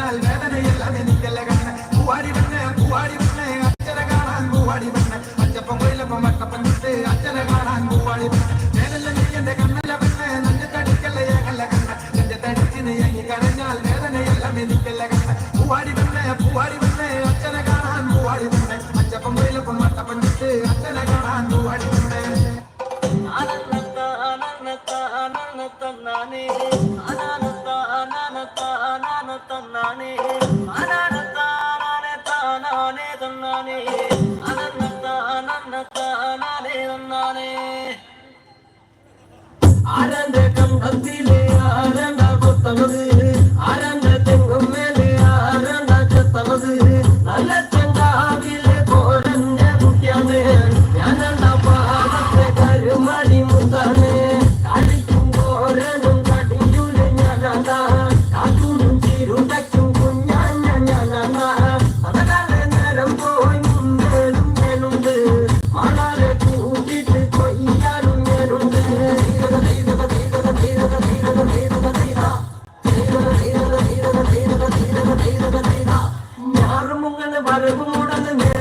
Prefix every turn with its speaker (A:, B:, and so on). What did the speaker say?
A: കരഞ്ഞാൽ വേദനയെല്ലാം എനിക്കല്ല കണ്ണ് പൂവാടി പെണ്ണെ അച്ഛനെ കാണാൻ പൂവാടി പെണ്ണെ അച്ചപ്പം കൊയിലപ്പം വട്ടപ്പം ചുട്ട് അച്ഛനെ കാണാൻ പൂവാടി പെണ്ണെ വേനല്ല നീ എന്റെ കണ്ണല്ല പെണ്ണെ നെഞ്ചത്തടിക്കല്ല ഏകല്ല കണ്ണ് നെഞ്ചത്തടിച്ചിന് എങ്ങി കരഞ്ഞാൽ വേദനയെല്ലാം എനിക്കല്ല കണ്ണ് പൂവാടി പെണ്ണെ അച്ഛനെ കാണാൻ പൂവാടി പെണ്ണെ അച്ചപ്പം കൊയിലപ്പം വട്ടപ്പം ചുട്ട് അച്ഛനെ കാണാൻ പൂവാടി പെണ്ണെ തന്നാനേ തന്നാനേ താനാനേ തന്നാനേ തന്നാനേ ആരന്റെ കണ്ടത്തിലെ ആരണ്ട കൊത്തണത് ആരന്റെ തെങ്ങും മേലെ ആരണ്ട ചെത്തണത് നല്ല ചെങ്കാവിലെ കോരന്റെ കുട്ടിയാണ് ഞാനണ്ട പാടത്തെ കരുമടി മുത്താണ് കാടിക്കും കോരനും കടിയൂലെ ഞാനണ്ട കാട്ടൂരും ചീരുടയ്ക്കും കുഞ്ഞാഞ്ഞ ഞാനണ്ട അതകാലെ നേരം പോയി മുന്നേലും ഞാനുണ്ട് മണാലെ കൂട്ടിട്ട് കൊയ്യാനും ഞാനുണ്ട് ഞാറുമുങ്ങനെ വരവ് മുടന്ന്